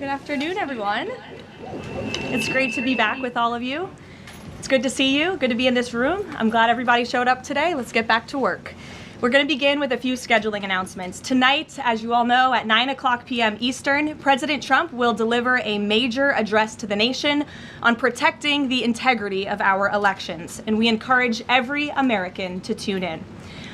Good afternoon, everyone. It's great to be back with all of you. It's good to see you, good to be in this room. I'm glad everybody showed up today. Let's get back to work. We're going to begin with a few scheduling announcements. Tonight, as you all know, at 9:00 p.m. Eastern, President Trump will deliver a major address to the nation on protecting the integrity of our elections, and we encourage every American to tune in.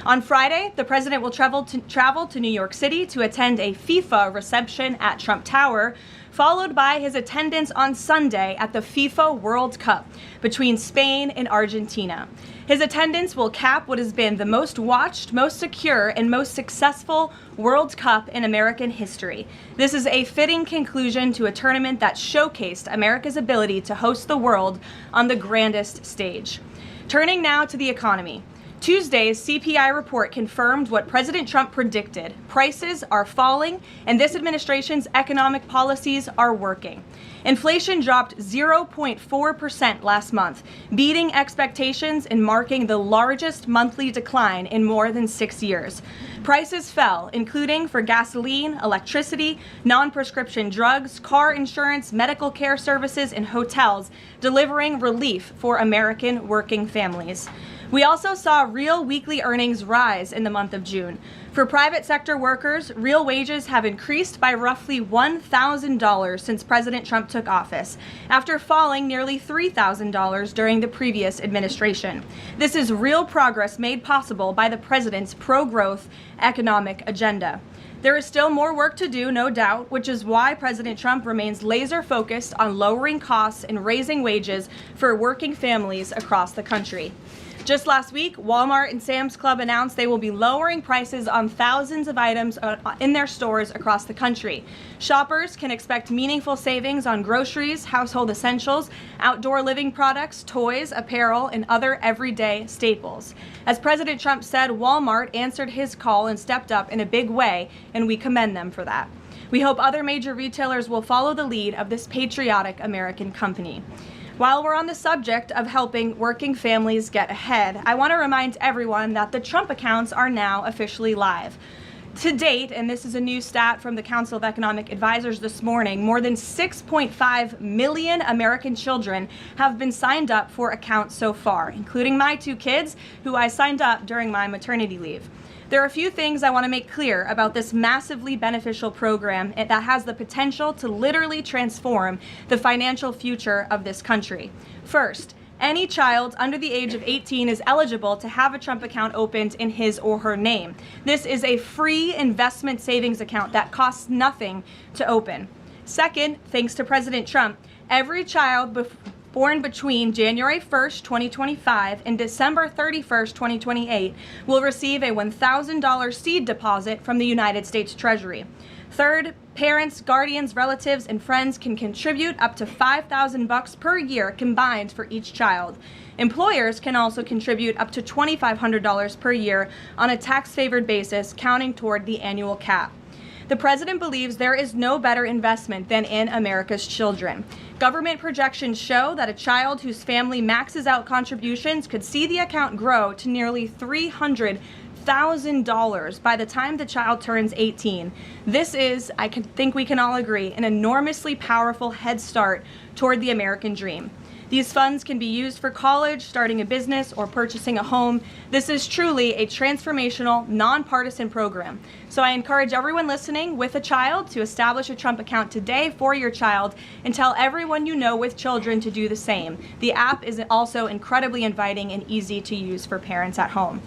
On Friday, the president will travel to New York City to attend a FIFA reception at Trump Tower, followed by his attendance on Sunday at the FIFA World Cup between Spain and Argentina. His attendance will cap what has been the most watched, most secure, and most successful World Cup in American history. This is a fitting conclusion to a tournament that showcased America's ability to host the world on the grandest stage. Turning now to the economy. Tuesday's CPI report confirmed what President Trump predicted. Prices are falling, and this administration's economic policies are working. Inflation dropped 0.4% last month, beating expectations and marking the largest monthly decline in more than 6 years. Prices fell, including for gasoline, electricity, non-prescription drugs, car insurance, medical care services, and hotels, delivering relief for American working families. We also saw real weekly earnings rise in the month of June. For private sector workers, real wages have increased by roughly $1,000 since President Trump took office, after falling nearly $3,000 during the previous administration. This is real progress made possible by the president's pro-growth economic agenda. There is still more work to do, no doubt, which is why President Trump remains laser-focused on lowering costs and raising wages for working families across the country. Just last week, Walmart and Sam's Club announced they will be lowering prices on thousands of items in their stores across the country. Shoppers can expect meaningful savings on groceries, household essentials, outdoor living products, toys, apparel, and other everyday staples. As President Trump said, Walmart answered his call and stepped up in a big way, and we commend them for that. We hope other major retailers will follow the lead of this patriotic American company. While we're on the subject of helping working families get ahead, I want to remind everyone that the Trump accounts are now officially live. To date, and this is a new stat from the Council of Economic Advisors this morning, more than 6.5 million American children have been signed up for accounts so far, including my 2 kids, who I signed up during my maternity leave. There are a few things I want to make clear about this massively beneficial program that has the potential to literally transform the financial future of this country. First, any child under the age of 18 is eligible to have a Trump account opened in his or her name. This is a free investment savings account that costs nothing to open. Second, thanks to President Trump, every child born between January 1st, 2025 and December 31st, 2028 will receive a $1,000 seed deposit from the United States Treasury. Third, parents, guardians, relatives, and friends can contribute up to $5,000 per year combined for each child. Employers can also contribute up to $2,500 per year on a tax-favored basis, counting toward the annual cap. The president believes there is no better investment than in America's children. Government projections show that a child whose family maxes out contributions could see the account grow to nearly $300,000 by the time the child turns 18. This is, I think we can all agree, an enormously powerful head start toward the American dream. These funds can be used for college, starting a business, or purchasing a home. This is truly a transformational, nonpartisan program. So I encourage everyone listening with a child to establish a Trump account today for your child and tell everyone you know with children to do the same. The app is also incredibly inviting and easy to use for parents at home.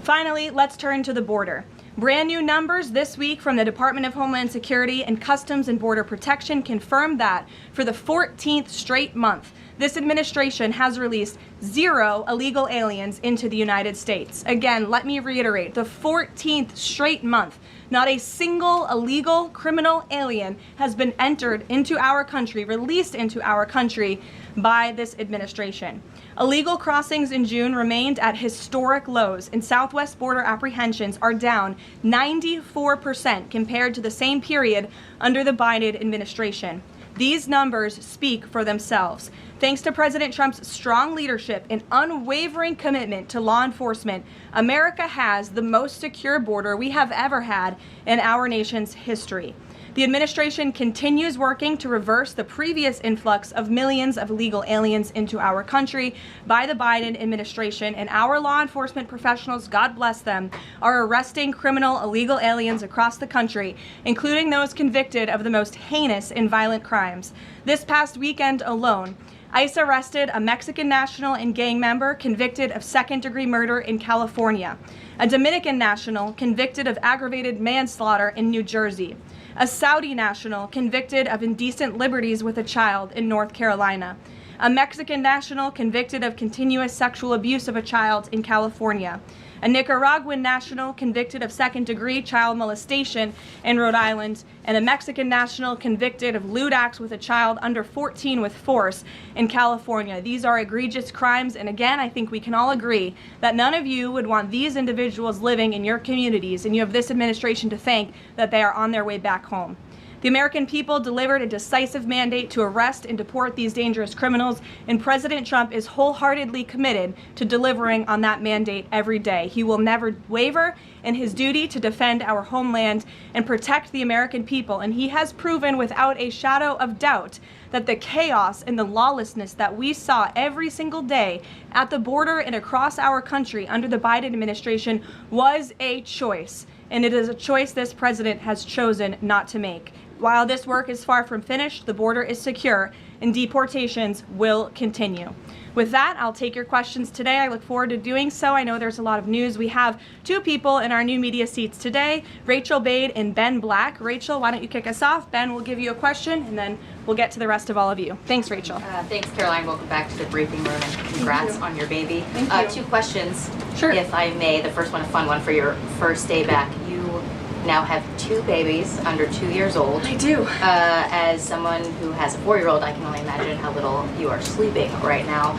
Finally, let's turn to the border. Brand new numbers this week from the Department of Homeland Security and Customs and Border Protection confirm that for the 14th straight month, this administration has released 0 illegal aliens into the United States. Again, let me reiterate, the 14th straight month, not a single illegal criminal alien has been entered into our country, released into our country by this administration. Illegal crossings in June remained at historic lows, and Southwest border apprehensions are down 94% compared to the same period under the Biden administration. These numbers speak for themselves. Thanks to President Trump's strong leadership and unwavering commitment to law enforcement, America has the most secure border we have ever had in our nation's history. The administration continues working to reverse the previous influx of millions of illegal aliens into our country by the Biden administration, and our law enforcement professionals, God bless them, are arresting criminal illegal aliens across the country, including those convicted of the most heinous and violent crimes. This past weekend alone, ICE arrested a Mexican national and gang member convicted of second-degree murder in California, a Dominican national convicted of aggravated manslaughter in New Jersey, a Saudi national convicted of indecent liberties with a child in North Carolina, a Mexican national convicted of continuous sexual abuse of a child in California, a Nicaraguan national convicted of second-degree child molestation in Rhode Island, and a Mexican national convicted of lewd acts with a child under 14 with force in California. These are egregious crimes, and again, I think we can all agree that none of you would want these individuals living in your communities, and you have this administration to thank that they are on their way back home. The American people delivered a decisive mandate to arrest and deport these dangerous criminals, and President Trump is wholeheartedly committed to delivering on that mandate every day. He will never waver in his duty to defend our homeland and protect the American people, and he has proven without a shadow of doubt that the chaos and the lawlessness that we saw every single day at the border and across our country under the Biden administration was a choice, and it is a choice this president has chosen not to make. While this work is far from finished, the border is secure and deportations will continue. With that, I'll take your questions today. I look forward to doing so. I know there's a lot of news. We have two people in our new media seats today, Rachel Bade and Ben Black. Rachel, why don't you kick us off? Ben will give you a question, and then we'll get to the rest of all of you. Thanks, Rachel. Thanks, Caroline. Welcome back to the briefing room, and congrats on your baby. Thank you. Two questions, Sure. if I may. The first one, a fun one for your first day back. You now have two babies under 2 years old. I do. As someone who has a 4-year-old, I can only imagine how little you are sleeping right now.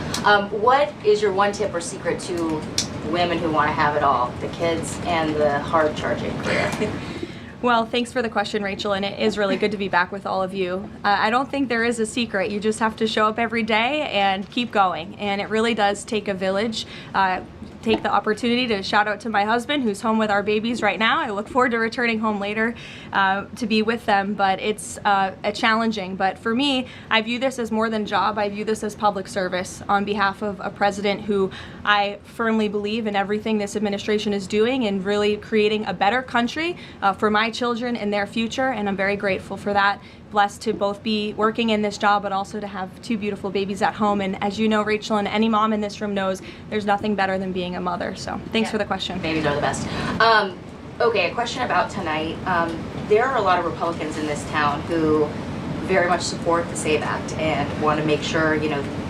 What is your one tip or secret to women who want to have it all, the kids and the hard charging career? Well, thanks for the question, Rachel, and it is really good to be back with all of you. I don't think there is a secret. You just have to show up every day and keep going, and it really does take a village. Take the opportunity to shout out to my husband, who's home with our babies right now. I look forward to returning home later to be with them, but it's challenging. But for me, I view this as more than a job. I view this as public service on behalf of a president who I firmly believe in everything this administration is doing and really creating a better country for my children and their future, and I'm very grateful for that. Blessed to both be working in this job, but also to have two beautiful babies at home. And as you know, Rachel, and any mom in this room knows, there's nothing better than being a mother. So thanks for the question. Babies are the best. Okay, a question about tonight. There are a lot of Republicans in this town who very much support the SAVE Act and want to make sure,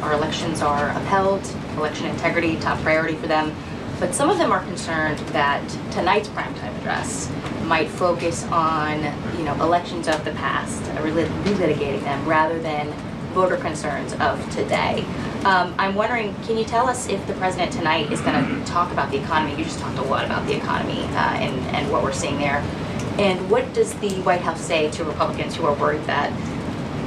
our elections are upheld, election integrity, top priority for them. But some of them are concerned that tonight's primetime address might focus on, elections of the past, relitigating them rather than voter concerns of today. I'm wondering, can you tell us if the president tonight is going to talk about the economy? You just talked a lot about the economy and what we're seeing there. And what does the White House say to Republicans who are worried that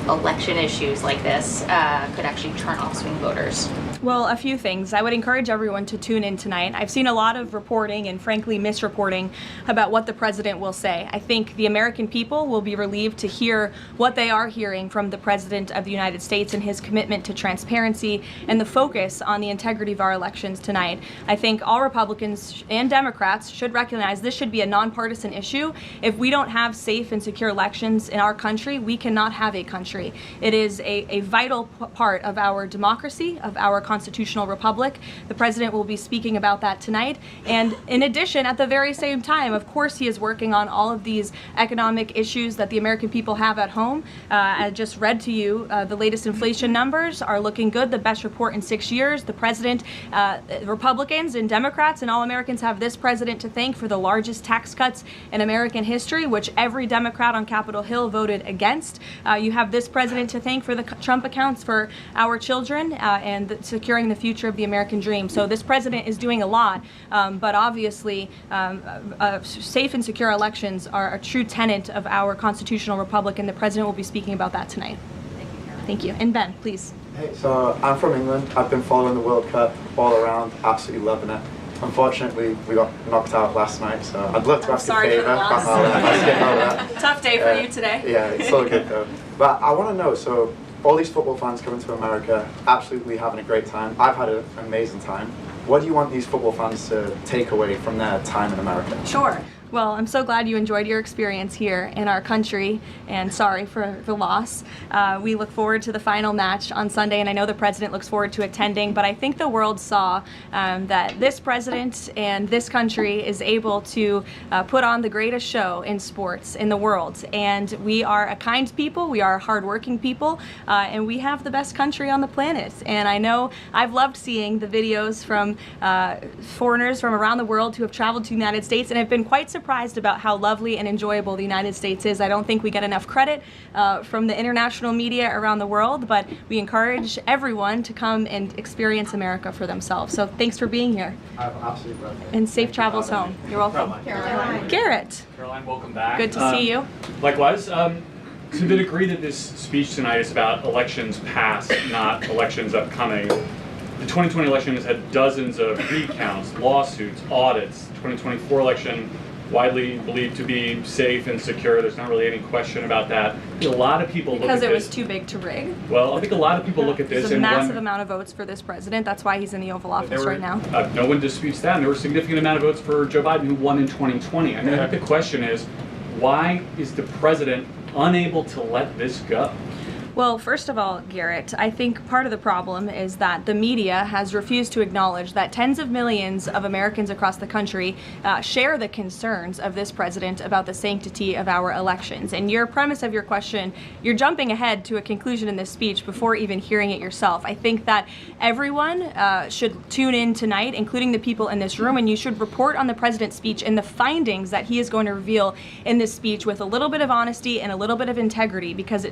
election issues like this could actually turn off swing voters? Well, a few things. I would encourage everyone to tune in tonight. I've seen a lot of reporting and frankly misreporting about what the president will say. I think the American people will be relieved to hear what they are hearing from the president of the United States and his commitment to transparency and the focus on the integrity of our elections tonight. I think all Republicans and Democrats should recognize this should be a nonpartisan issue. If we don't have safe and secure elections in our country, we cannot have a country. It is a vital part of our democracy, of our constitutional republic. The president will be speaking about that tonight. And in addition, at the very same time, of course, he is working on all of these economic issues that the American people have at home. I just read to you the latest inflation numbers are looking good, the best report in 6 years. The president, Republicans and Democrats and all Americans have this president to thank for the largest tax cuts in American history, which every Democrat on Capitol Hill voted against. You have this president to thank for the Trump accounts for our children and securing the future of the American dream. So this president is doing a lot, but obviously safe and secure elections are a true tenet of our constitutional republic, and the president will be speaking about that tonight. Thank you, Caroline. Thank you. And Ben, please. Hey, so I'm from England. I've been following the World Cup all around, absolutely loving it. Unfortunately, we got knocked out last night, so I'd love to ask a sorry for favour, the but loss. I'll skip over that. Tough day for you today. Yeah, it's all good though. But I want to know, so all these football fans coming to America, absolutely having a great time. I've had an amazing time. What do you want these football fans to take away from their time in America? Sure. Well, I'm so glad you enjoyed your experience here in our country, and sorry for the loss. We look forward to the final match on Sunday, and I know the president looks forward to attending, but I think the world saw that this president and this country is able to put on the greatest show in sports in the world. And we are a kind people, we are hardworking people, and we have the best country on the planet. And I know I've loved seeing the videos from foreigners from around the world who have traveled to the United States and have been quite surprised about how lovely and enjoyable the United States is. I don't think we get enough credit from the international media around the world, but we encourage everyone to come and experience America for themselves. So thanks for being here. Absolutely. And safe travels home. You're welcome. Caroline. Garrett. Caroline, welcome back. Good to see you. Likewise. To the degree that this speech tonight is about elections past, not elections upcoming, the 2020 election has had dozens of recounts, lawsuits, audits. 2024 election widely believed to be safe and secure. There's not really any question about that. A lot of people look at this. Because it was too big to rig. Well, I think a lot of people look at this There's a and massive amount of votes for this president. That's why he's in the Oval Office right now. No one disputes that. And there were a significant amount of votes for Joe Biden, who won in 2020. I mean, I think the question is, why is the president unable to let this go? Well, first of all, Garrett, I think part of the problem is that the media has refused to acknowledge that tens of millions of Americans across the country share the concerns of this president about the sanctity of our elections. And your premise of your question, you're jumping ahead to a conclusion in this speech before even hearing it yourself. I think that everyone should tune in tonight, including the people in this room, and you should report on the president's speech and the findings that he is going to reveal in this speech with a little bit of honesty and a little bit of integrity, because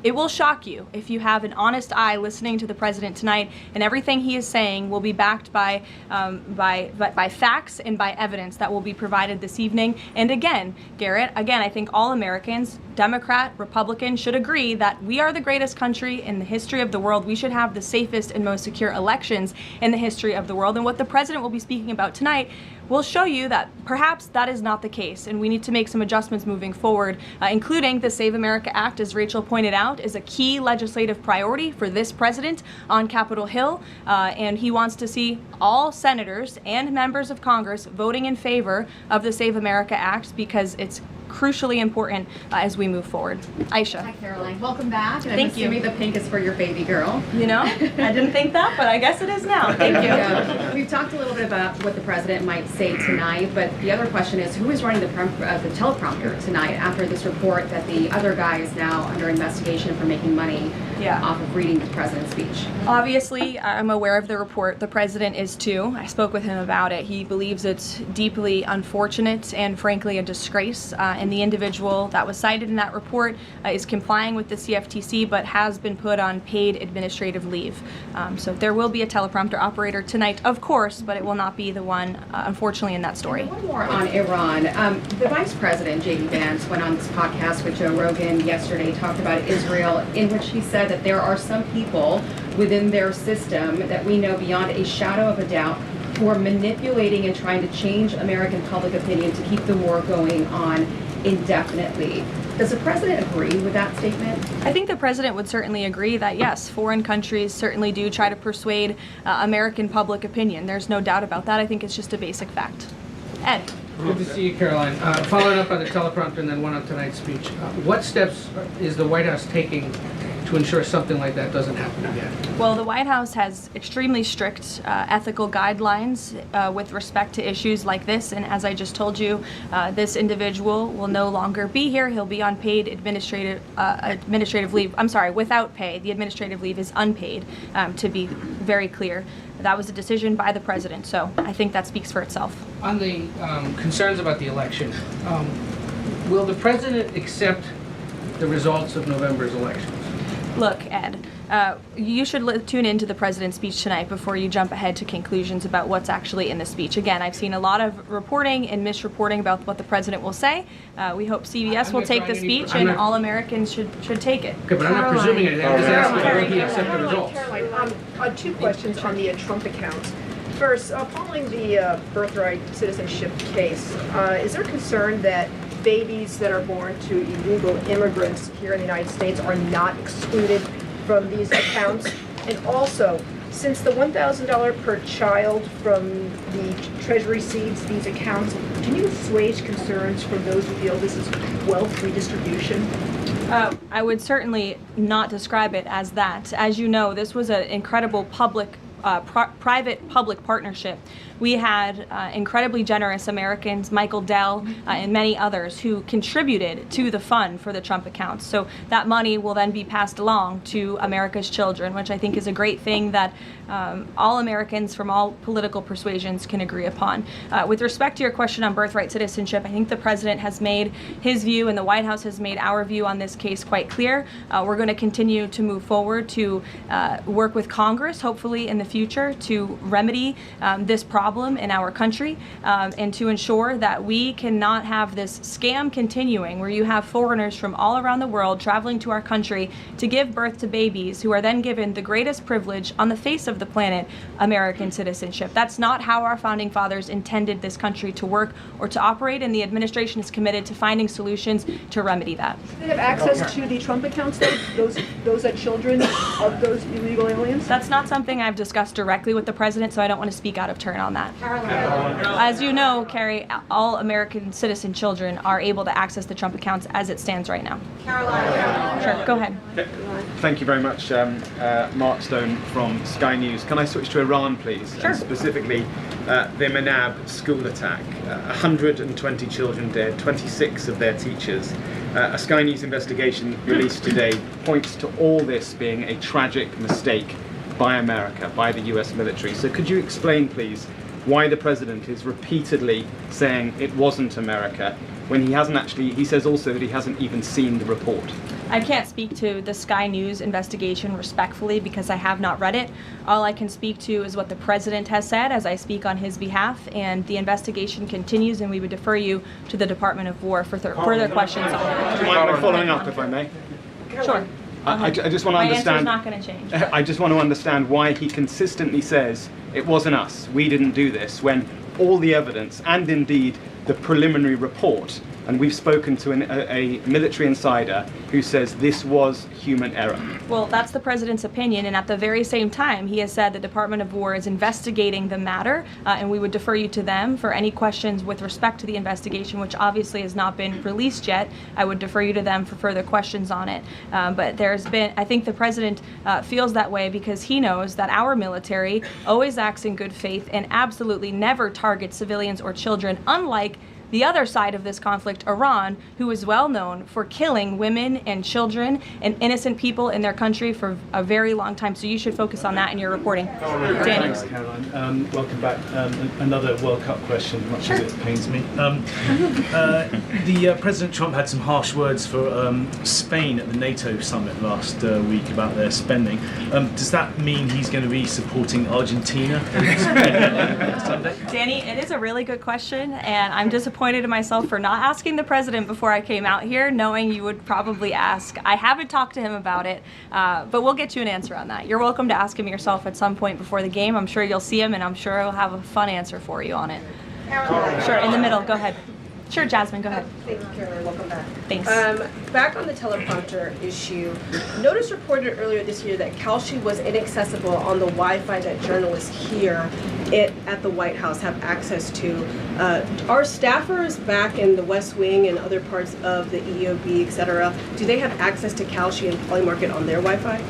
it will shock you if you have an honest eye listening to the president tonight, and everything he is saying will be backed by facts and by evidence that will be provided this evening. And again, Garrett, I think all Americans, Democrat, Republican, should agree that we are the greatest country in the history of the world. We should have the safest and most secure elections in the history of the world. And what the president will be speaking about tonight will show you that perhaps that is not the case, and we need to make some adjustments moving forward, including the Save America Act, as Rachel pointed out, is a key legislative priority for this president on Capitol Hill, and he wants to see all senators and members of Congress voting in favor of the Save America Act, because it's crucially important as we move forward. Aisha. Hi, Caroline. Welcome back. And Thank you. I'm assuming the pink is for your baby girl. You know, I didn't think that, but I guess it is now. Thank you. Yeah. We've talked a little bit about what the president might say tonight, but the other question is, who is running the teleprompter tonight after this report that the other guy is now under investigation for making money off of reading the president's speech? Obviously, I'm aware of the report. The president is too. I spoke with him about it. He believes it's deeply unfortunate and frankly a disgrace. And the individual that was cited in that report is complying with the CFTC, but has been put on paid administrative leave. So there will be a teleprompter operator tonight, of course, but it will not be the one, unfortunately, in that story. And one more on Iran. The vice president, J.D. Vance, went on this podcast with Joe Rogan yesterday, talked about Israel, in which he said that there are some people within their system that we know beyond a shadow of a doubt who are manipulating and trying to change American public opinion to keep the war going on indefinitely. Does the president agree with that statement? I think the president would certainly agree that, yes, foreign countries certainly do try to persuade American public opinion. There's no doubt about that. I think it's just a basic fact. Ed. Good to see you, Caroline. Following up on the teleprompter and then one on tonight's speech, what steps is the White House taking to ensure something like that doesn't happen again? Well, the White House has extremely strict ethical guidelines with respect to issues like this, and as I just told you, this individual will no longer be here. He'll be on paid administrative leave. I'm sorry, without pay. The administrative leave is unpaid, to be very clear. That was a decision by the president, so I think that speaks for itself. On the concerns about the election, will the president accept the results of November's elections? Look, Ed, you should tune into the president's speech tonight before you jump ahead to conclusions about what's actually in the speech. Again, I've seen a lot of reporting and misreporting about what the president will say. We hope CBS will take the speech, and all Americans should take it. Okay, but I'm not presuming anything. I'm just asking, will he accept the results? Caroline, 2 questions on the Trump account. First, following the birthright citizenship case, is there concern that babies that are born to illegal immigrants here in the United States are not excluded from these accounts? And also, since the $1,000 per child from the Treasury seeds these accounts, can you assuage concerns from those who feel this is wealth redistribution? I would certainly not describe it as that. As you know, this was an incredible private-public partnership. We had incredibly generous Americans, Michael Dell, and many others who contributed to the fund for the Trump accounts. So that money will then be passed along to America's children, which I think is a great thing that all Americans from all political persuasions can agree upon. With respect to your question on birthright citizenship, I think the president has made his view and the White House has made our view on this case quite clear. We're going to continue to move forward to work with Congress, hopefully in the future, to remedy this problem in our country and to ensure that we cannot have this scam continuing where you have foreigners from all around the world traveling to our country to give birth to babies who are then given the greatest privilege on the face of the planet, American citizenship. That's not how our founding fathers intended this country to work or to operate, and the administration is committed to finding solutions to remedy that. Do they have access to the Trump accounts, though? Those are children of those illegal aliens? That's not something I've discussed directly with the president, so I don't want to speak out of turn on that. As you know, Carrie, all American citizen children are able to access the Trump accounts as it stands right now. Sure, go ahead. Thank you very much, Mark Stone from Sky News. Can I switch to Iran, please? Sure. And specifically, the Manab school attack. 120 children dead, 26 of their teachers. A Sky News investigation released today points to all this being a tragic mistake by America, by the US military. So could you explain, please, why the president is repeatedly saying it wasn't America when he hasn't actually, he says also that he hasn't even seen the report? I can't speak to the Sky News investigation respectfully because I have not read it. All I can speak to is what the president has said as I speak on his behalf, and the investigation continues, and we would defer you to the Department of War for further questions on it. Do you mind following up, if I may? Sure. I just want to understand. My answer's not going to change. I just want to understand why he consistently says it wasn't us, we didn't do this, when all the evidence and indeed the preliminary report, and we've spoken to a military insider who says this was human error. Well, that's the president's opinion, and at the very same time, he has said the Department of War is investigating the matter, and we would defer you to them for any questions with respect to the investigation, which obviously has not been released yet. I would defer you to them for further questions on it. But there's been, I think the president feels that way because he knows that our military always acts in good faith and absolutely never targets civilians or children, unlike the other side of this conflict, Iran, who is well known for killing women and children and innocent people in their country for a very long time. So you should focus on that in your reporting. Danny. Thanks, Caroline. Welcome back. Another World Cup question, much as it pains me. President Trump had some harsh words for Spain at the NATO summit last week about their spending. Does that mean he's going to be supporting Argentina Sunday? Danny, it is a really good question, and I'm disappointed in myself for not asking the president before I came out here, knowing you would probably ask. I haven't talked to him about it, but we'll get you an answer on that. You're welcome to ask him yourself at some point before the game. I'm sure you'll see him, and I'm sure he'll have a fun answer for you on it. Sure, in the middle, go ahead. Sure, Jasmine, go ahead. Thank you, Caroline. Welcome back. Thanks. Back on the teleprompter issue, Notice reported earlier this year that Kalshi was inaccessible on the Wi-Fi that journalists here at the White House have access to. Are staffers back in the West Wing and other parts of the EOB, et cetera, do they have access to Kalshi and Polymarket on their Wi-Fi?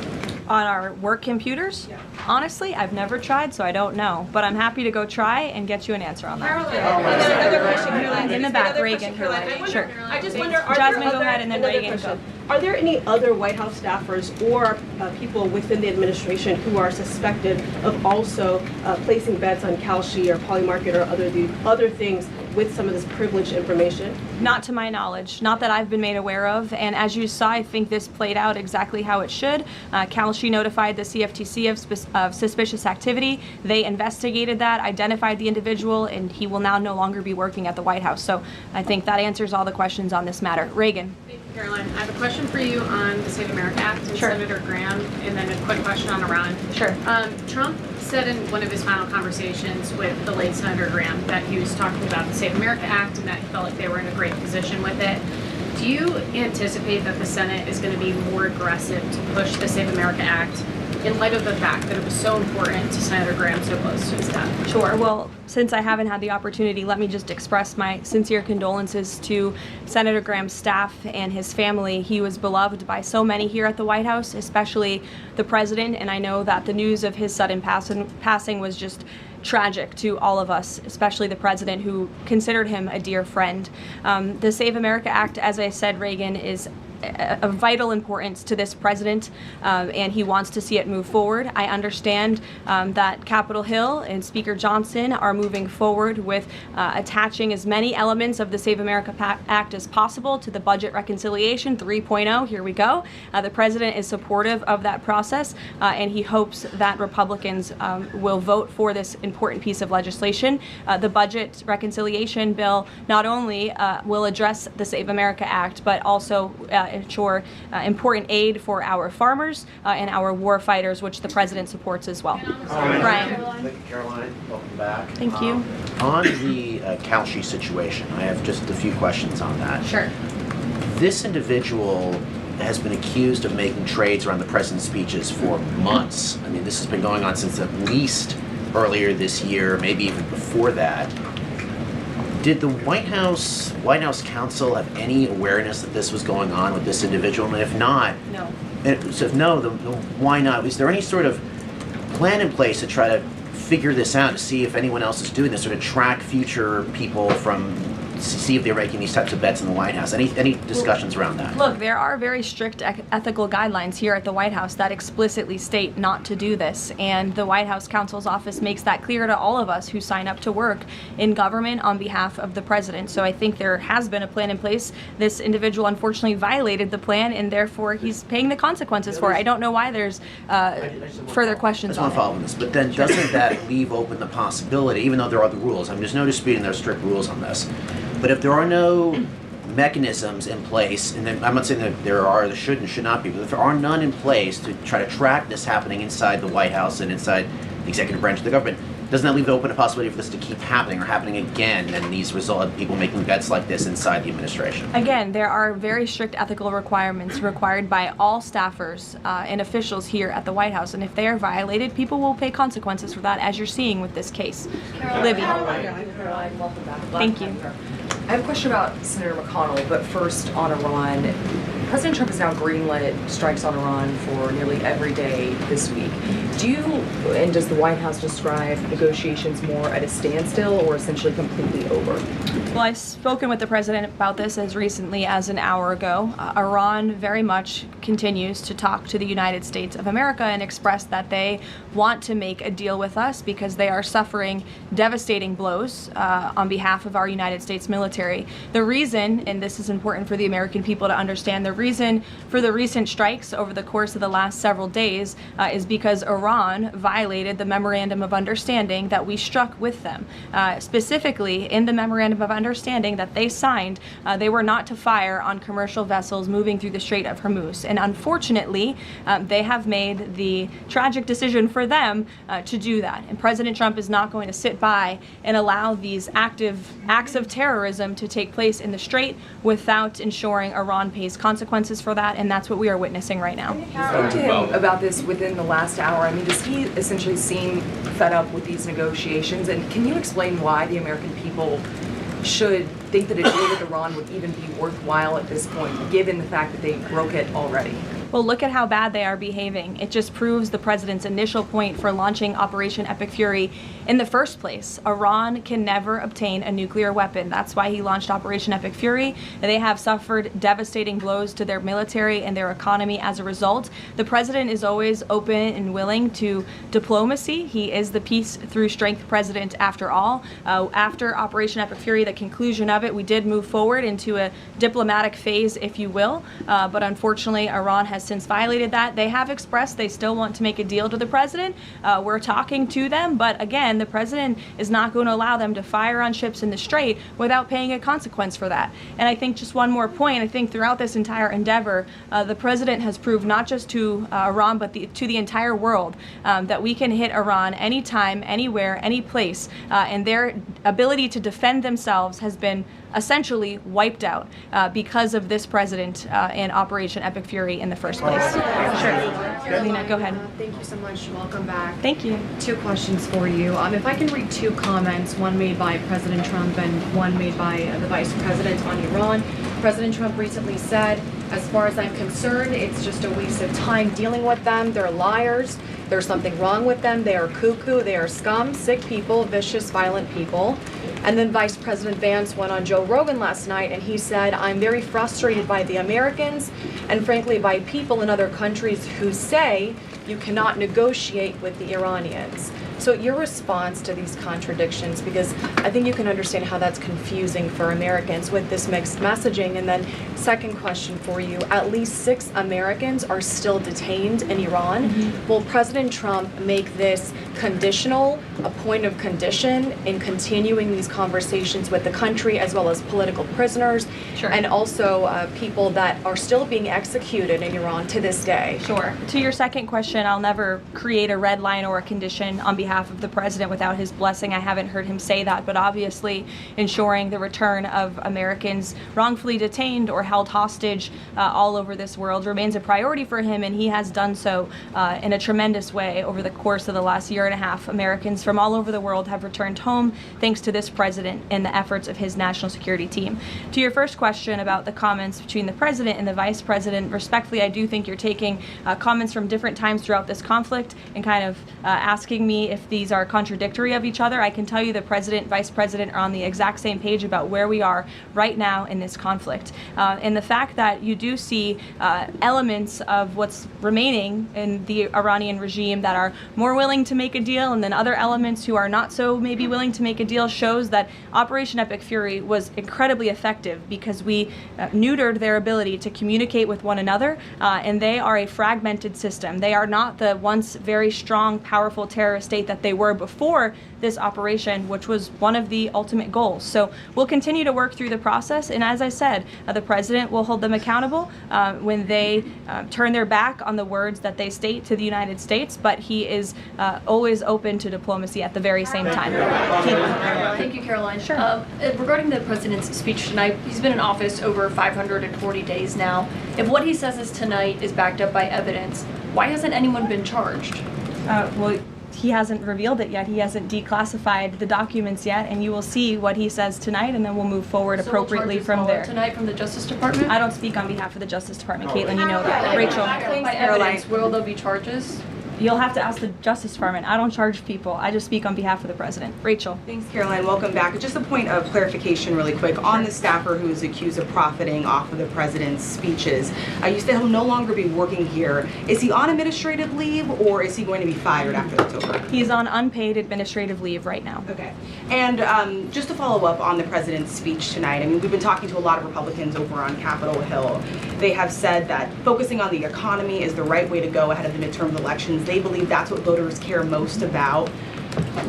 On our work computers? Yeah. Honestly, I've never tried, so I don't know. But I'm happy to go try and get you an answer on that. Another question, Caroline. In the back, Reagan. Sure. I just wonder, Jasmine, go ahead, and then Reagan, go. Are there any other White House staffers or people within the administration who are suspected of also placing bets on Kalshi or Polymarket or other things with some of this privileged information? Not to my knowledge, not that I've been made aware of. And as you saw, I think this played out exactly how it should. Kalshi notified the CFTC of suspicious activity. They investigated that, identified the individual, and he will now no longer be working at the White House. So I think that answers all the questions on this matter. Reagan. Caroline, I have a question for you on the Save America Act and Sure. Senator Graham, and then a quick question on Iran. Sure. Trump said in one of his final conversations with the late Senator Graham that he was talking about the Save America Act and that he felt like they were in a great position with it. Do you anticipate that the Senate is going to be more aggressive to push the Save America Act in light of the fact that it was so important to Senator Graham so close to his death? Sure. Well, since I haven't had the opportunity, let me just express my sincere condolences to Senator Graham's staff and his family. He was beloved by so many here at the White House, especially the president, and I know that the news of his sudden passing was just tragic to all of us, especially the president, who considered him a dear friend. The Save America Act, as I said, Reagan, is of vital importance to this president, and he wants to see it move forward. I understand that Capitol Hill and Speaker Johnson are moving forward with attaching as many elements of the Save America Act as possible to the Budget Reconciliation 3.0. Here we go. The president is supportive of that process, and he hopes that Republicans will vote for this important piece of legislation. The Budget Reconciliation bill not only will address the Save America Act, but also ensure important aid for our farmers and our war fighters, which the president supports as well. Brian. Thank you, Caroline. Welcome back. Thank you. On the Kalshi situation, I have just a few questions on that. Sure. This individual has been accused of making trades around the president's speeches for months. I mean, this has been going on since at least earlier this year, maybe even before that. Did the White House counsel have any awareness that this was going on with this individual? And if not, No. so if no, then why not? Is there any sort of plan in place to try to figure this out, to see if anyone else is doing this, or to track future people from, see if they're making these types of bets in the White House? Any discussions around that? Look, there are very strict ethical guidelines here at the White House that explicitly state not to do this, and the White House counsel's office makes that clear to all of us who sign up to work in government on behalf of the president. So I think there has been a plan in place. This individual unfortunately violated the plan, and therefore he's paying the consequences for it. I don't know why there's further questions I just want on to follow up on this, but then doesn't that leave open the possibility, even though there are the rules, I mean, there's no disputing there are strict rules on this, but if there are no mechanisms in place, and then I'm not saying that there should and should not be, but if there are none in place to try to track this happening inside the White House and inside the executive branch of the government, doesn't that leave open a possibility for this to keep happening or happening again, and these result people making bets like this inside the administration? Again, there are very strict ethical requirements required by all staffers and officials here at the White House, and if they are violated, people will pay consequences for that, as you're seeing with this case. Livy. Caroline, welcome back. Thank you. I have a question about Senator McConnell, but first on Iran. President Trump has now greenlit strikes on Iran for nearly every day this week. Does the White House describe negotiations more at a standstill or essentially completely over? Well, I've spoken with the president about this as recently as an hour ago. Iran very much continues to talk to the United States of America and express that they want to make a deal with us because they are suffering devastating blows on behalf of our United States military. The reason, and this is important for the American people to understand, the reason for the recent strikes over the course of the last several days is because Iran violated the memorandum of understanding that we struck with them. Specifically, in the memorandum of understanding that they signed, they were not to fire on commercial vessels moving through the Strait of Hormuz. And unfortunately, they have made the tragic decision for them to do that. And President Trump is not going to sit by and allow these active acts of terrorism to take place in the Strait without ensuring Iran pays consequences for that, and that's what we are witnessing right now. Spoke to him about this within the last hour. I mean, does he essentially seem fed up with these negotiations? And can you explain why the American people should think that a deal with Iran would even be worthwhile at this point, given the fact that they broke it already? Well, look at how bad they are behaving. It just proves the president's initial point for launching Operation Epic Fury in the first place. Iran can never obtain a nuclear weapon. That's why he launched Operation Epic Fury. They have suffered devastating blows to their military and their economy as a result. The president is always open and willing to diplomacy. He is the peace through strength president after all. After Operation Epic Fury, the conclusion of it, we did move forward into a diplomatic phase, if you will. But unfortunately, Iran has since violated that. They have expressed they still want to make a deal to the president. We're talking to them, but again, again, the president is not going to allow them to fire on ships in the Strait without paying a consequence for that. And I think just one more point, I think throughout this entire endeavor, the president has proved not just to Iran, but to the entire world that we can hit Iran anytime, anywhere, any place, and their ability to defend themselves has been essentially wiped out because of this president and Operation Epic Fury in the first place. Sure. Lena, go ahead. Thank you so much. Welcome back. Thank you. 2 questions for you. If I can read 2 comments, one made by President Trump and one made by the Vice President on Iran. President Trump recently said, as far as I'm concerned, it's just a waste of time dealing with them. They're liars. There's something wrong with them. They are cuckoo. They are scum, sick people, vicious, violent people. And then Vice President Vance went on Joe Rogan last night and he said, I'm very frustrated by the Americans and frankly by people in other countries who say you cannot negotiate with the Iranians. So your response to these contradictions, because I think you can understand how that's confusing for Americans with this mixed messaging. And then second question for you, at least 6 Americans are still detained in Iran. Will President Trump make this conditional, a point of condition in continuing these conversations with the country as well as political prisoners and also people that are still being executed in Iran to this day? Sure. To your second question, I'll never create a red line or a condition on behalf of the president without his blessing. I haven't heard him say that, but obviously ensuring the return of Americans wrongfully detained or held hostage all over this world remains a priority for him, and he has done so in a tremendous way over the course of the last year and a half. Americans from all over the world have returned home thanks to this president and the efforts of his national security team. To your first question about the comments between the president and the vice president, respectfully, I do think you're taking comments from different times throughout this conflict and kind of asking me if these are contradictory of each other. I can tell you the president, vice president are on the exact same page about where we are right now in this conflict. And the fact that you do see elements of what's remaining in the Iranian regime that are more willing to make a deal, and then other elements who are not so maybe willing to make a deal, shows that Operation Epic Fury was incredibly effective because we neutered their ability to communicate with one another, and they are a fragmented system. They are not the once very strong, powerful terrorist state that they were before this operation, which was one of the ultimate goals. So we'll continue to work through the process, and as I said, the president will hold them accountable when they turn their back on the words that they state to the United States, but he is always open to diplomacy at the very same time. Thank you, Caroline. Sure. Regarding the president's speech tonight, he's been in office over 540 days now. If what he says is tonight is backed up by evidence, why hasn't anyone been charged? Well, he hasn't revealed it yet. He hasn't declassified the documents yet, and you will see what he says tonight, and then we'll move forward appropriately from there. Tonight from the Justice Department? I don't speak on behalf of the Justice Department, Caitlin, you know that. Rachel. By evidence, will there be charges? You'll have to ask the Justice Department. I don't charge people. I just speak on behalf of the president. Rachel. Thanks, Caroline. Welcome back. Just a point of clarification really quick. On the staffer who is accused of profiting off of the president's speeches, you said he'll no longer be working here. Is he on administrative leave or is he going to be fired after October? He's on unpaid administrative leave right now. Okay. And just to follow up on the president's speech tonight, I mean, we've been talking to a lot of Republicans over on Capitol Hill. They have said that focusing on the economy is the right way to go ahead of the midterm elections. They believe that's what voters care most about.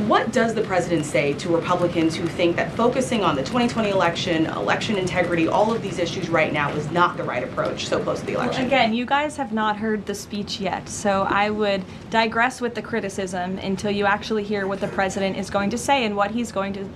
What does the president say to Republicans who think that focusing on the 2020 election, election integrity, all of these issues right now is not the right approach so close to the election? Well, again, you guys have not heard the speech yet, so I would digress with the criticism until you actually hear what the president is going to say and what he's going to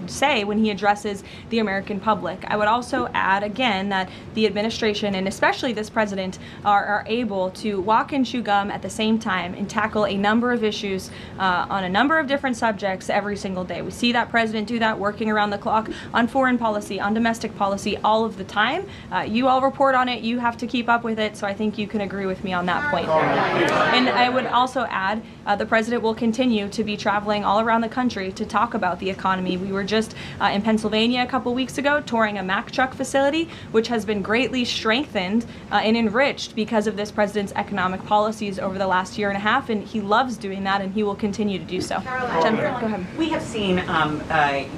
say when he addresses the American public. I would also add again that the administration and especially this president are able to walk and chew gum at the same time and tackle a number of issues on a number of different subjects every single day. We see that president do that working around the clock on foreign policy, on domestic policy, all of the time. You all report on it, you have to keep up with it, so I think you can agree with me on that point. And I would also add the president will continue to be traveling all around the country to talk about the economy. We were just in Pennsylvania a couple weeks ago touring a Mack truck facility, which has been greatly strengthened and enriched because of this president's economic policies over the last year and a half, and he loves doing that and he will continue to do so. Jennifer, go ahead. We have seen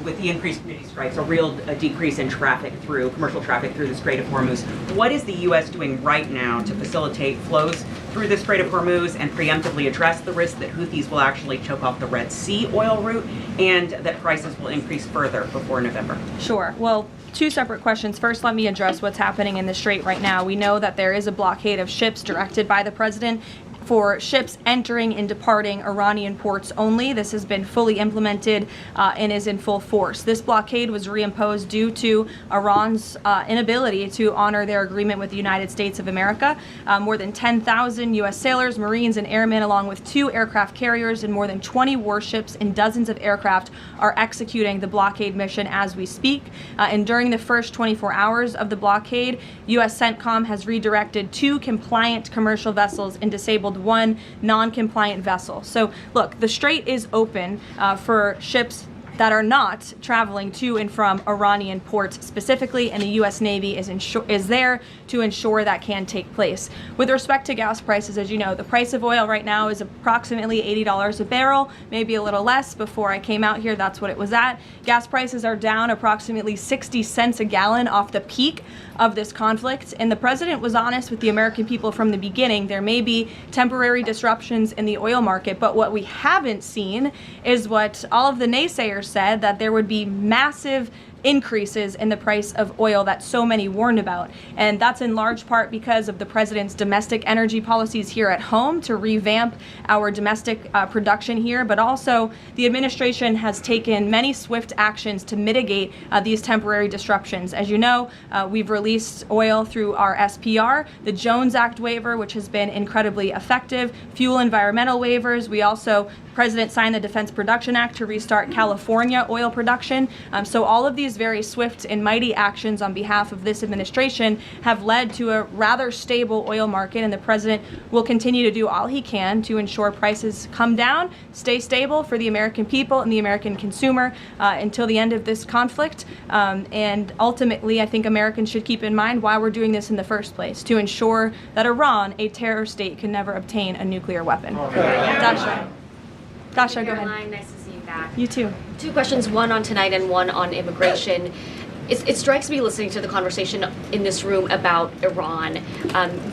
with the increased community strikes a real decrease in traffic through commercial traffic through the Strait of Hormuz. What is the U.S. doing right now to facilitate flows through the Strait of Hormuz and preemptively address the risk that Houthis will actually choke off the Red Sea oil route and that prices will increase further before November? Sure. Well, two separate questions. First, let me address what's happening in the Strait right now. We know that there is a blockade of ships directed by the president for ships entering and departing Iranian ports only. This has been fully implemented and is in full force. This blockade was reimposed due to Iran's inability to honor their agreement with the United States of America. More than 10,000 U.S. sailors, Marines, and airmen, along with 2 aircraft carriers and more than 20 warships and dozens of aircraft, are executing the blockade mission as we speak. And during the first 24 hours of the blockade, U.S. CENTCOM has redirected 2 compliant commercial vessels and disabled 1 non-compliant vessel. So look, the Strait is open for ships that are not traveling to and from Iranian ports specifically, and the U.S. Navy is there to ensure that can take place. With respect to gas prices, as you know, the price of oil right now is approximately $80 a barrel, maybe a little less. Before I came out here, that's what it was at. Gas prices are down approximately 60 cents a gallon off the peak of this conflict, and the president was honest with the American people from the beginning. There may be temporary disruptions in the oil market, but what we haven't seen is what all of the naysayers said, that there would be massive increases in the price of oil that so many warned about. And that's in large part because of the president's domestic energy policies here at home to revamp our domestic production here, but also the administration has taken many swift actions to mitigate these temporary disruptions. As you know, we've released oil through our SPR, the Jones Act waiver, which has been incredibly effective, fuel environmental waivers. We also, the president signed the Defense Production Act to restart California oil production. So all of these very swift and mighty actions on behalf of this administration have led to a rather stable oil market, and the president will continue to do all he can to ensure prices come down, stay stable for the American people and the American consumer until the end of this conflict. And ultimately, I think Americans should keep in mind why we're doing this in the first place, to ensure that Iran, a terror state, can never obtain a nuclear weapon. Dasha, go ahead. Caroline, nice to see you back. You too. 2 questions, one on tonight and one on immigration. It strikes me listening to the conversation in this room about Iran,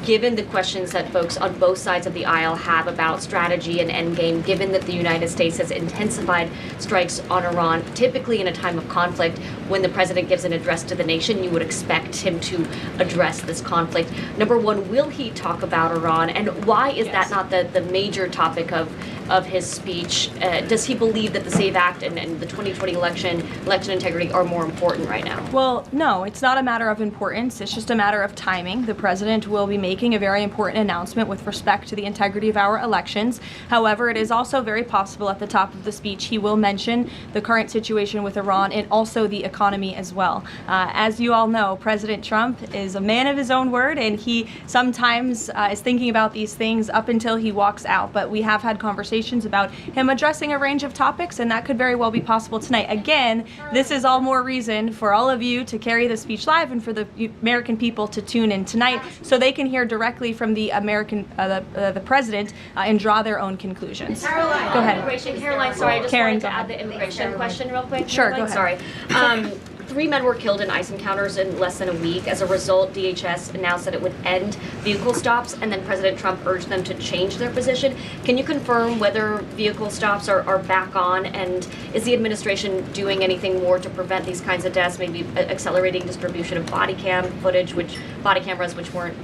given the questions that folks on both sides of the aisle have about strategy and endgame, given that the United States has intensified strikes on Iran, typically in a time of conflict, when the president gives an address to the nation, you would expect him to address this conflict. Number one, will he talk about Iran, and why is that not the major topic of his speech? Does he believe that the SAVE Act and the 2020 election integrity are more important right now? Well, no, it's not a matter of importance. It's just a matter of timing. The president will be making a very important announcement with respect to the integrity of our elections. However, it is also very possible at the top of the speech he will mention the current situation with Iran and also the economy as well. As you all know, President Trump is a man of his own word, and he sometimes is thinking about these things up until he walks out. But we have had conversations about him addressing a range of topics, and that could very well be possible tonight. Again, this is all more reason for all of you to carry the speech live and for the American people to tune in tonight so they can hear directly from the the president and draw their own conclusions. Caroline, go ahead. Immigration. Caroline, sorry, I just wanted to add the immigration question real quick. Sure, Caroline, go ahead. Sorry. 3 men were killed in ICE encounters in less than a week. As a result, DHS announced that it would end vehicle stops, and then President Trump urged them to change their position. Can you confirm whether vehicle stops are back on, and is the administration doing anything more to prevent these kinds of deaths, maybe accelerating distribution of body cameras, which weren't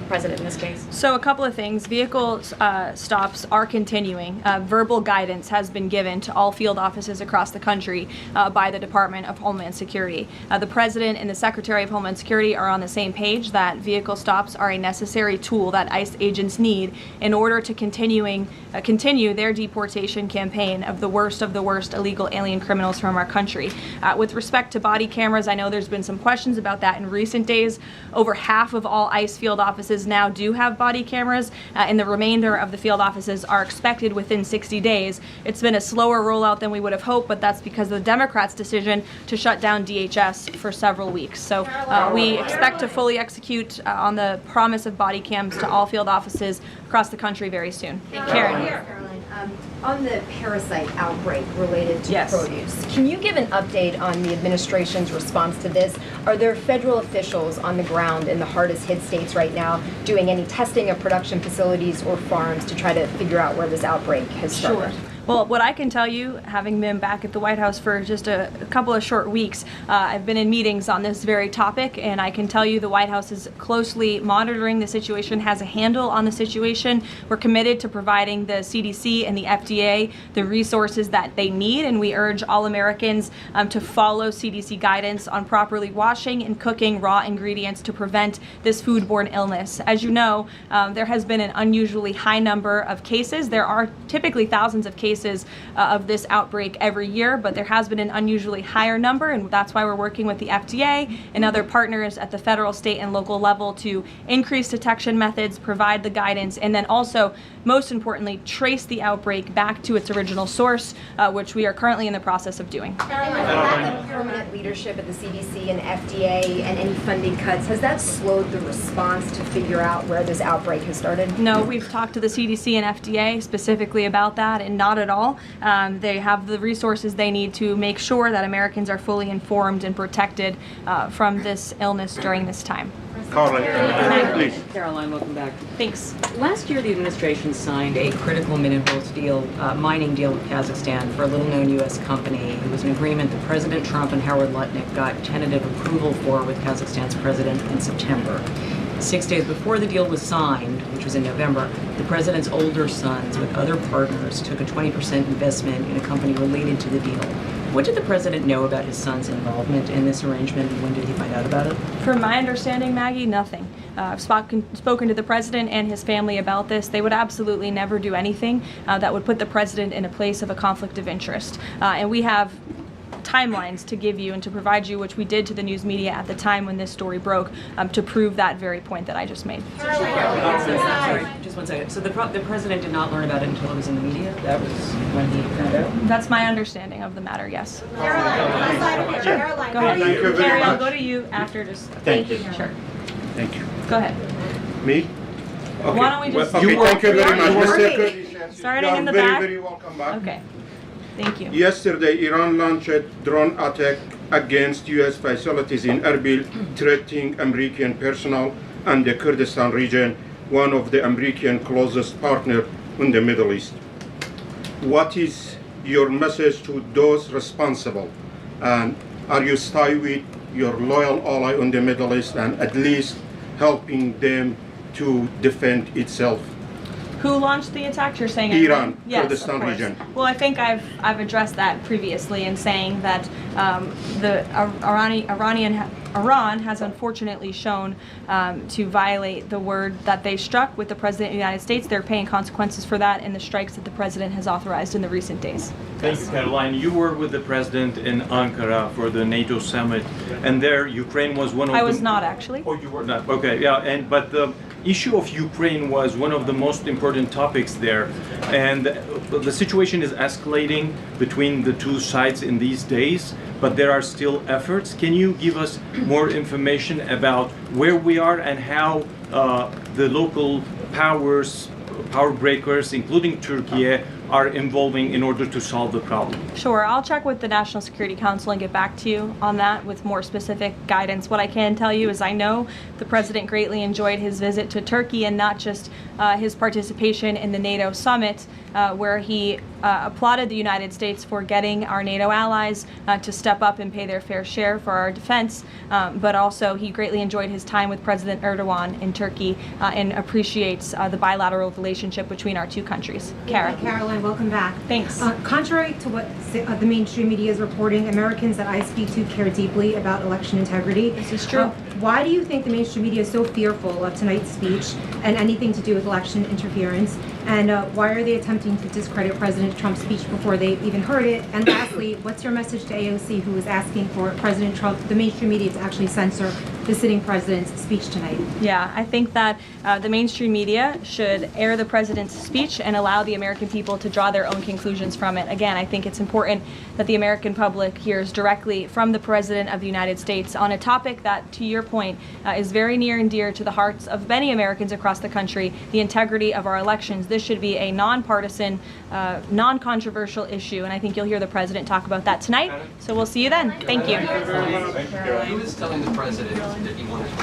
present in this case? So a couple of things. Vehicle stops are continuing. Verbal guidance has been given to all field offices across the country by the Department of Homeland Security. The President and the Secretary of Homeland Security are on the same page that vehicle stops are a necessary tool that ICE agents need in order to continue their deportation campaign of the worst illegal alien criminals from our country. With respect to body cameras, I know there's been some questions about that in recent days. Over half of all ICE field offices now do have body cameras, and the remainder of the field offices are expected within 60 days. It's been a slower rollout than we would have hoped, but that's because of the Democrats' decision to shut down DHS for several weeks. So we expect to fully execute on the promise of body cams to all field offices across the country very soon. Thank you. Karen. Caroline. On the parasite outbreak related to Yes. produce, can you give an update on the administration's response to this? Are there federal officials on the ground in the hardest hit states right now doing any testing of production facilities or farms to try to figure out where this outbreak has started? Well, what I can tell you, having been back at the White House for just a couple of short weeks, I've been in meetings on this very topic, and I can tell you the White House is closely monitoring the situation, has a handle on the situation. We're committed to providing the CDC and the FDA the resources that they need, and we urge all Americans to follow CDC guidance on properly washing and cooking raw ingredients to prevent this foodborne illness. As you know, there has been an unusually high number of cases. There are typically thousands of cases of this outbreak every year, but there has been an unusually higher number, and that's why we're working with the FDA and other partners at the federal, state, and local level to increase detection methods, provide the guidance, and then also, most importantly, trace the outbreak back to its original source, which we are currently in the process of doing. Lack of permanent leadership at the CDC and FDA and any funding cuts, has that slowed the response to figure out where this outbreak has started? No, we've talked to the CDC and FDA specifically about that, and not at all. They have the resources they need to make sure that Americans are fully informed and protected from this illness during this time. Caroline, please. Caroline, welcome back. Thanks. Last year, the administration signed a critical minerals deal, mining deal with Kazakhstan for a little-known U.S. company. It was an agreement that President Trump and Howard Lutnick got tentative approval for with Kazakhstan's president in September. 6 days before the deal was signed, which was in November, the president's older sons with other partners took a 20% investment in a company related to the deal. What did the president know about his son's involvement in this arrangement, and when did he find out about it? From my understanding, Maggie, nothing. I've spoken to the president and his family about this. They would absolutely never do anything that would put the president in a place of a conflict of interest. And we have timelines to give you and to provide you, which we did to the news media at the time when this story broke, to prove that very point that I just made. Sorry, just 1 second. So the president did not learn about it until it was in the media? That was when he found out? That's my understanding of the matter, yes. Caroline, Go ahead. Thank you very Carrie, I'll much. go to you after. Just Thank you. Sure. Thank you. Go ahead. Me? Okay. Why don't we just... Okay, thank you very much. Mr. Curtis, Starting you in are the back. very welcome back. Okay. Thank you. Yesterday, Iran launched a drone attack against U.S. facilities in Erbil, threatening American personnel and the Kurdistan region, one of the American closest partners in the Middle East. What is your message to those responsible? And are you staying with your loyal ally in the Middle East and at least helping them to defend itself? Who launched the attack? You're saying Iran, yes, Kurdistan of course. region. Well, I think I've addressed that previously in saying that Iran has unfortunately shown to violate the word that they struck with the President of the United States. They're paying consequences for that in the strikes that the President has authorized in the recent days. Thank you, Caroline. You were with the President in Ankara for the NATO summit, and there Ukraine was one of I was not actually. Oh, you were not. Okay, yeah, but the issue of Ukraine was one of the most important topics there, and the situation is escalating between the two sides in these days, but there are still efforts. Can you give us more information about where we are and how the local power breakers, including Turkey, are involving in order to solve the problem? Sure, I'll check with the National Security Council and get back to you on that with more specific guidance. What I can tell you is I know the President greatly enjoyed his visit to Turkey, and not just his participation in the NATO summit, where he applauded the United States for getting our NATO allies to step up and pay their fair share for our defense, but also he greatly enjoyed his time with President Erdogan in Turkey and appreciates the bilateral relationship between our two countries. Kara. Caroline, welcome back. Thanks. Contrary to what the mainstream media is reporting, Americans that I speak to care deeply about election integrity. This is true. Why do you think the mainstream media is so fearful of tonight's speech and anything to do with election interference? And why are they attempting to discredit President Trump's speech before they've even heard it? And lastly, what's your message to AOC, who is asking for President Trump, the mainstream media, to actually censor the sitting president's speech tonight? Yeah, I think that the mainstream media should air the president's speech and allow the American people to draw their own conclusions from it. Again, I think it's important that the American public hears directly from the President of the United States on a topic that, to your point is very near and dear to the hearts of many Americans across the country, the integrity of our elections. This should be a nonpartisan, non-controversial issue, and I think you'll hear the President talk about that tonight. So we'll see you then. Thank you. Who is telling the President that he wanted to